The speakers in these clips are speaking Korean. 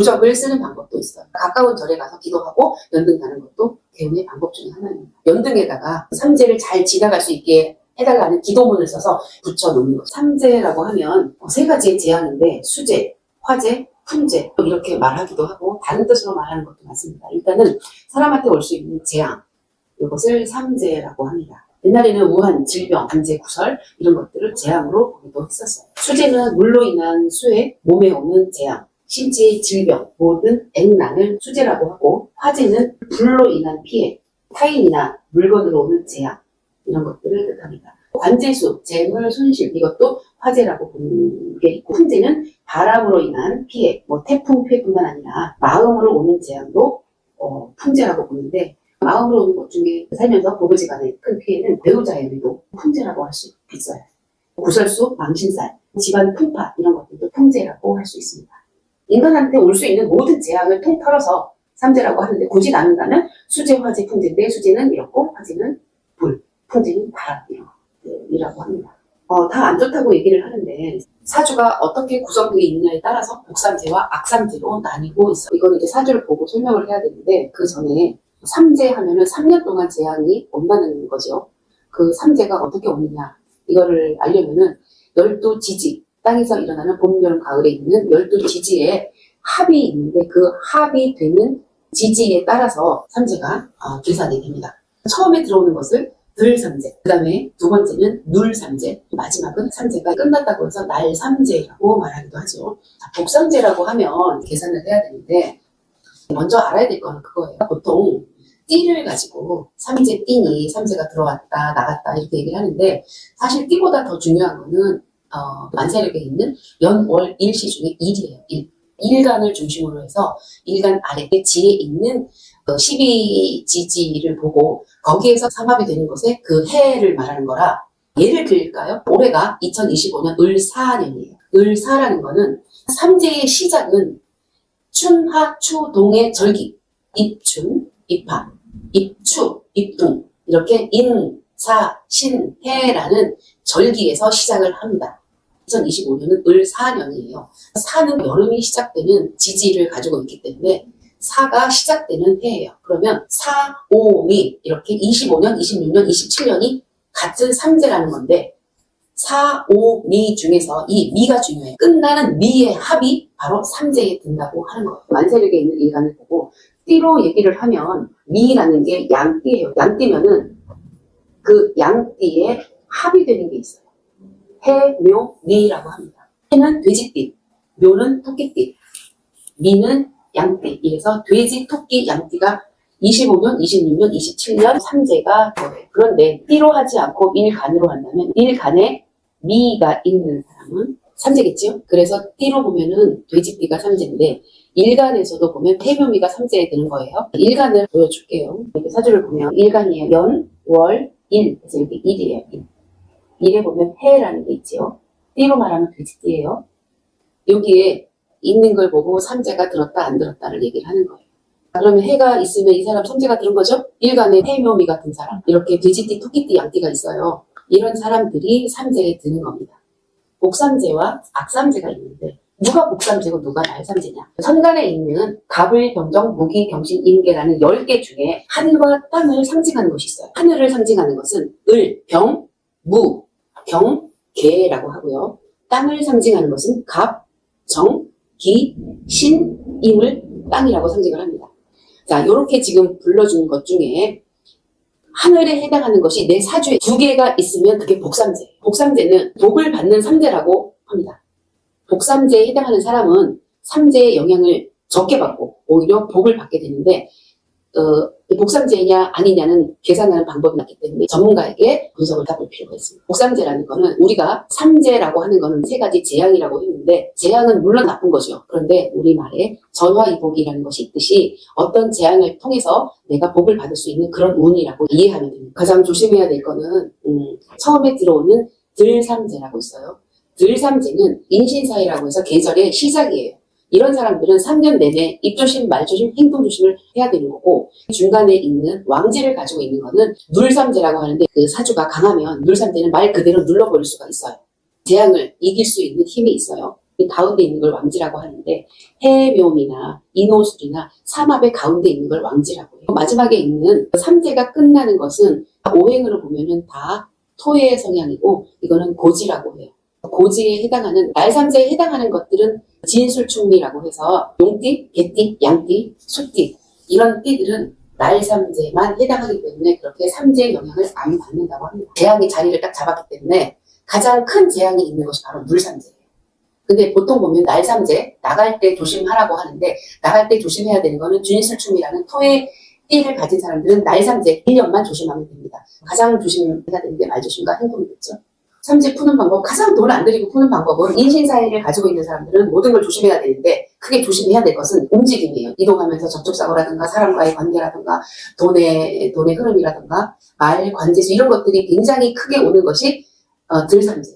부적을 쓰는 방법도 있어요. 가까운 절에 가서 기도하고 연등 가는 것도 개운의 방법 중에 하나입니다. 연등에다가 삼재를 잘 지나갈 수 있게 해달라는 기도문을 써서 붙여놓는 것. 삼재라고 하면 세 가지의 재앙인데 수재, 화재, 품재 이렇게 말하기도 하고 다른 뜻으로 말하는 것도 많습니다. 일단은 사람한테 올 수 있는 재앙, 이것을 삼재라고 합니다. 옛날에는 우한, 질병, 간제, 구설 이런 것들을 재앙으로 보기도 했었어요. 수재는 물로 인한 수해, 몸에 오는 재앙, 신체의 질병, 모든 액난을 수재라고 하고, 화재는 불로 인한 피해, 타인이나 물건으로 오는 재앙 이런 것들을 뜻합니다. 관재수, 재물 손실 이것도 화재라고 보는 게 있고, 품재는 바람으로 인한 피해, 태풍 피해뿐만 아니라 마음으로 오는 재앙도 품재라고 보는데, 마음으로 오는 것 중에 살면서 부부지간의 큰 피해는 배우자에게도 품재라고 할 수 있어요. 구설수, 망신살, 집안 풍파 이런 것들도 품재라고 할 수 있습니다. 인간한테 올 수 있는 모든 재앙을 통틀어서 삼재라고 하는데 굳이 나눈다면 수재, 화재, 품재인데 수재는 이렇고 화재는 불, 품재는 바람이라고 합니다. 다 안 좋다고 얘기를 하는데 사주가 어떻게 구성되어 있느냐에 따라서 복삼재와 악삼재로 나뉘고 있어요. 이거는 이제 사주를 보고 설명을 해야 되는데 그 전에 삼재 하면은 3년 동안 재앙이 온다는 거죠. 그 삼재가 어떻게 오느냐 이거를 알려면은 12지지 땅에서 일어나는 봄, 여름, 가을에 있는 12지지에 합이 있는데 그 합이 되는 지지에 따라서 삼재가 계산이 됩니다. 처음에 들어오는 것을 들삼재, 그 다음에 두 번째는 눌삼재, 마지막은 삼재가 끝났다고 해서 날삼재라고 말하기도 하죠. 복삼재라고 하면 계산을 해야 되는데 먼저 알아야 될 거는 그거예요. 보통 띠를 가지고 삼재 띠니 삼재가 들어왔다 나갔다 이렇게 얘기를 하는데 사실 띠보다 더 중요한 거는 만세력에 있는 연, 월, 일시 중에 일이에요. 일간을 중심으로 해서 일간 아래 지에 있는 12지지를 보고 거기에서 삼합이 되는 것에 그 해를 말하는 거라 예를 들까요? 올해가 2025년 을사년이에요. 을사라는 거는 삼재의 시작은 춘하, 추, 동의 절기, 입춘, 입하, 입추, 입동 이렇게 인, 사, 신, 해라는 절기에서 시작을 합니다. 2025년은 을사년이에요. 사는 여름이 시작되는 지지를 가지고 있기 때문에 사가 시작되는 해예요. 그러면 사, 오, 미 이렇게 25년, 26년, 27년이 같은 삼재라는 건데 사, 오, 미 중에서 이 미가 중요해요. 끝나는 미의 합이 바로 삼재에 든다고 하는 거예요. 만세력에 있는 일간을 보고 띠로 얘기를 하면 미라는 게 양띠예요. 양띠면은 그 양띠에 합이 되는 게 있어요. 해, 묘, 미라고 합니다. 해는 돼지띠, 묘는 토끼띠, 미는 양띠. 이래서 돼지, 토끼, 양띠가 25년, 26년, 27년 삼재가 돼요. 그런데 띠로 하지 않고 일간으로 한다면 일간에 미가 있는 사람은 삼재겠죠? 그래서 띠로 보면은 돼지띠가 삼재인데 일간에서도 보면 해묘미가 삼재에 되는 거예요. 일간을 보여줄게요. 이렇게 사주를 보면 일간이에요. 연, 월, 일. 그래서 이렇게 일이에요. 일에 보면 해라는 게 있지요. 띠로 말하면 돼지띠예요. 여기에 있는 걸 보고 삼재가 들었다 안 들었다를 얘기를 하는 거예요. 그러면 해가 있으면 이 사람 삼재가 들은 거죠? 일간에 해묘미 같은 사람, 이렇게 돼지띠, 토끼띠, 양띠가 있어요. 이런 사람들이 삼재에 드는 겁니다. 복삼재와 악삼재가 있는데 누가 복삼재고 누가 날삼재냐? 천간에 있는 갑을, 병정, 무기, 경신, 임계라는 10개 중에 하늘과 땅을 상징하는 것이 있어요. 하늘을 상징하는 것은 을, 병, 무, 경, 개라고 하고요. 땅을 상징하는 것은 갑, 정, 기, 신, 임을 땅이라고 상징을 합니다. 자, 요렇게 지금 불러준 것 중에 하늘에 해당하는 것이 내 사주에 2개가 있으면 그게 복삼재. 복삼재는 복을 받는 삼재라고 합니다. 복삼재에 해당하는 사람은 삼재의 영향을 적게 받고 오히려 복을 받게 되는데 복삼재냐 아니냐는 계산하는 방법이 있기 때문에 전문가에게 분석을 해볼 필요가 있습니다. 복삼재라는 거는 우리가 삼재라고 하는 거는 3가지 재앙이라고 했는데 재앙은 물론 나쁜 거죠. 그런데 우리말에 전화이복이라는 것이 있듯이 어떤 재앙을 통해서 내가 복을 받을 수 있는 그런 운이라고 이해하면 됩니다. 가장 조심해야 될 거는 처음에 들어오는 들삼재라고 있어요. 들삼재는 인신사이라고 해서 계절의 시작이에요. 이런 사람들은 3년 내내 입조심, 말조심, 행동조심을 해야 되는 거고 중간에 있는 왕재를 가지고 있는 거는 눌삼재라고 하는데 그 사주가 강하면 눌삼재는 말 그대로 눌러버릴 수가 있어요. 재앙을 이길 수 있는 힘이 있어요. 이 가운데 있는 걸 왕지라고 하는데 해묘미나 인호술이나 삼합의 가운데 있는 걸 왕지라고 해요. 마지막에 있는 삼재가 끝나는 것은 오행으로 보면은 다 토의 성향이고 이거는 고지라고 해요. 고지에 해당하는 날삼재에 해당하는 것들은 진술충미라고 해서 용띠, 개띠, 양띠, 소띠 이런 띠들은 날삼재만 해당하기 때문에 그렇게 삼재의 영향을 안 받는다고 합니다. 재앙이 자리를 딱 잡았기 때문에 가장 큰 재앙이 있는 것이 바로 물삼재예요. 근데 보통 보면 날삼재 나갈 때 조심하라고 하는데 나갈 때 조심해야 되는 거는 준술충이라는 토의 띠를 가진 사람들은 날삼재 1년만 조심하면 됩니다. 가장 조심해야 되는 게 말조심과 행동이겠죠. 삼재 푸는 방법, 가장 돈 안 들이고 푸는 방법은 인신사회를 가지고 있는 사람들은 모든 걸 조심해야 되는데 크게 조심해야 될 것은 움직임이에요. 이동하면서 접촉사고라든가 사람과의 관계라든가 돈의 흐름이라든가 말, 관제수 이런 것들이 굉장히 크게 오는 것이 들삼재.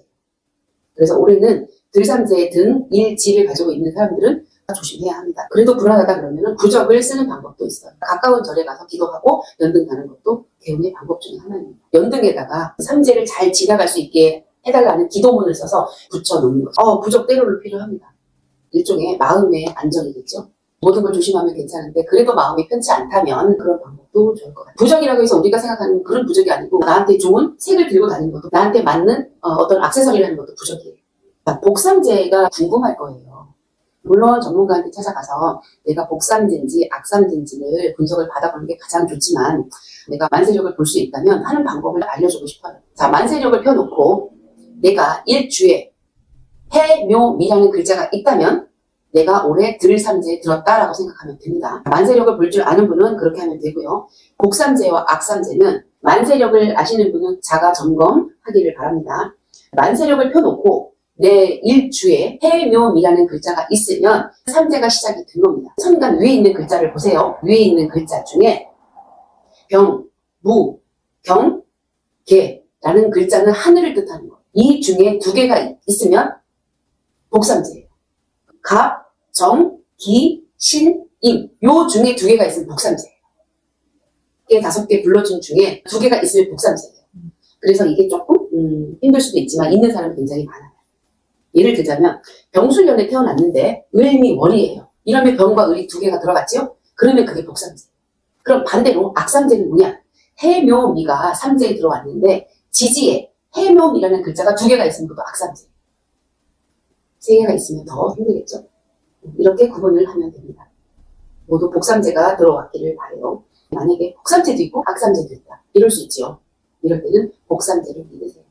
그래서 올해는 들삼재의 등, 일, 지를 가지고 있는 사람들은 조심해야 합니다. 그래도 불안하다 그러면 부적을 쓰는 방법도 있어요. 가까운 절에 가서 기도하고 연등 가는 것도 개운의 방법 중에 하나입니다. 연등에다가 삼재를 잘 지나갈 수 있게 해달라는 기도문을 써서 붙여놓는 거죠. 부적 때로를 필요합니다. 일종의 마음의 안정이겠죠. 모든 걸 조심하면 괜찮은데 그래도 마음이 편치 않다면 그런 방법도 좋을 것 같아요. 부적이라고 해서 우리가 생각하는 그런 부적이 아니고 나한테 좋은 색을 들고 다니는 것도 나한테 맞는 어떤 액세서리라는 것도 부적이에요. 복삼재가 궁금할 거예요. 물론 전문가한테 찾아가서 내가 복삼재인지 악삼재인지를 분석을 받아보는 게 가장 좋지만 내가 만세력을 볼 수 있다면 하는 방법을 알려주고 싶어요. 자, 만세력을 펴놓고 내가 일주에 해묘미라는 글자가 있다면 내가 올해 들삼재에 들었다라고 생각하면 됩니다. 만세력을 볼 줄 아는 분은 그렇게 하면 되고요. 복삼재와 악삼재는 만세력을 아시는 분은 자가 점검하기를 바랍니다. 만세력을 펴놓고 내 일주에 해묘미라는 글자가 있으면 삼재가 시작이 된 겁니다. 천간 위에 있는 글자를 보세요. 위에 있는 글자 중에 병, 무, 경, 개라는 글자는 하늘을 뜻하는 거예요. 이 중에 두 개가 있으면 복삼재예요. 갑, 정, 기, 신, 임. 요 중에 두 개가 있으면 복삼재예요. 개 5개 불러준 중에 두 개가 있으면 복삼재예요. 그래서 이게 조금 힘들 수도 있지만 있는 사람이 굉장히 많아요. 예를 들자면 병술년에 태어났는데 을미 월이에요. 이러면 병과 을이 두 개가 들어갔죠? 그러면 그게 복삼재. 그럼 반대로 악삼재는 뭐냐? 해묘미가 삼재에 들어왔는데 지지에 해묘미라는 글자가 두 개가 있으면 그것도 악삼재. 세 개가 있으면 더 힘들겠죠? 이렇게 구분을 하면 됩니다. 모두 복삼재가 들어왔기를 바라요. 만약에 복삼재도 있고 악삼재도 있다. 이럴 수 있죠. 이럴 때는 복삼재를 믿으세요.